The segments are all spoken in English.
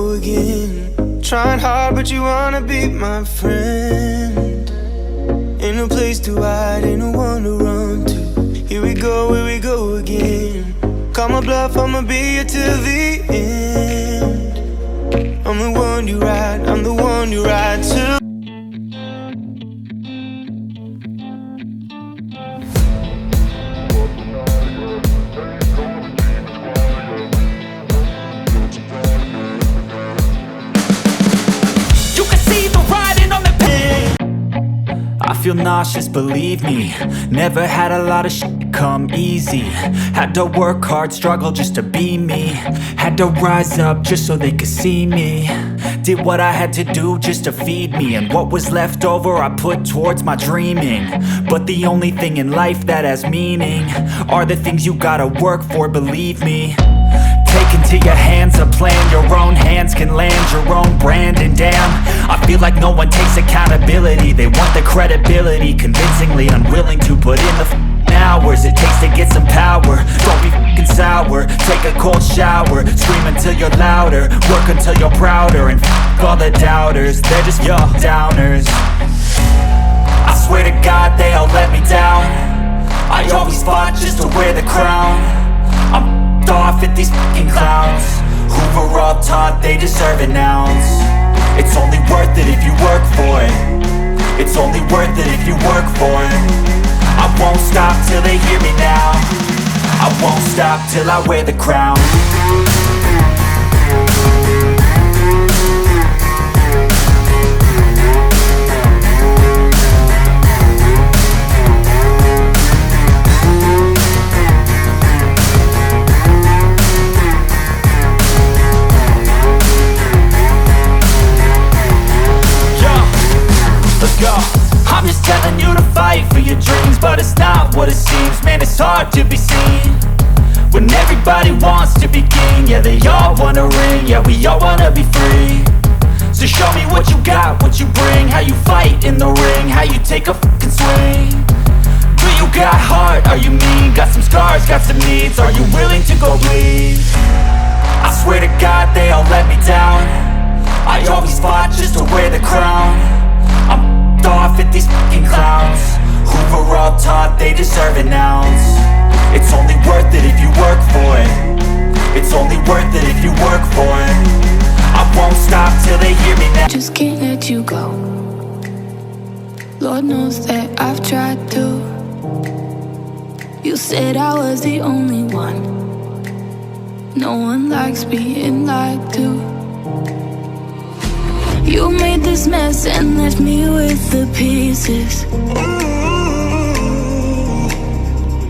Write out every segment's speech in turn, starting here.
go again. Trying hard, but you wanna be my friend. Ain't no place to hide, ain't no one to run to. Here we go again. Call my bluff, I'ma be here till the end. I'm the one you ride, I'm the one you ride to. I feel nauseous, believe me. Never had a lot of shit come easy. Had to work hard, struggle just to be me. Had to rise up just so they could see me. Did what I had to do just to feed me. And what was left over I put towards my dreaming. But the only thing in life that has meaning are the things you gotta work for, believe me. Take into your hands a plan. Your own hands can land your own brand. And damn, I feel like no one takes accountability. They want the credibility, convincingly unwilling to put in the hours it takes to get some power. Don't be f***ing sour. Take a cold shower. Scream until you're louder. Work until you're prouder. And f*** all the doubters, they're just your downers. I swear to God they all let me down. I always fought just to wear the crown. I'm off at these fucking clowns who were all taught they deserve an ounce. It's only worth it if you work for it. It's only worth it if you work for it. I won't stop till they hear me now. I won't stop till I wear the crown. I'm just telling you to fight for your dreams, but it's not what it seems. Man, it's hard to be seen when everybody wants to be king. Yeah, they all wanna ring, yeah, we all wanna be free. So show me what you got, what you bring. How you fight in the ring, how you take a fucking swing. Do you got heart, are you mean? Got some scars, got some needs, are you willing to go bleed? I swear to God they all let me down. I always fought just to wear the crown. I'm off at these fucking clowns who were all taught they deserve an ounce. It's only worth it if you work for it. It's only worth it if you work for it. I won't stop till they hear me now. Just can't let you go. Lord knows that I've tried to. You said I was the only one. No one likes being lied to. You made this mess and left me with the pieces.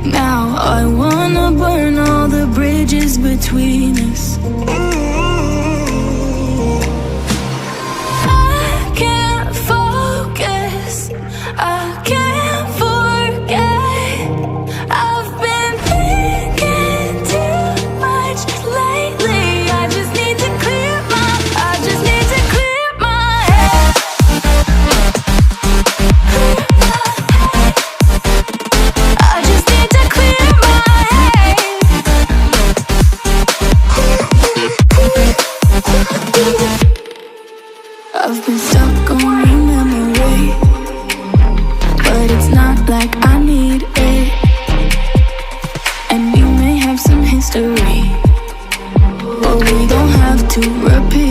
Now I wanna burn all the bridges between us. I can't focus, I can't forget. I've been thinking too much lately. I just need to clear my, I just need to clear. I've been stuck on your memory, but it's not like I need it. And we may have some history, but we don't have to repeat.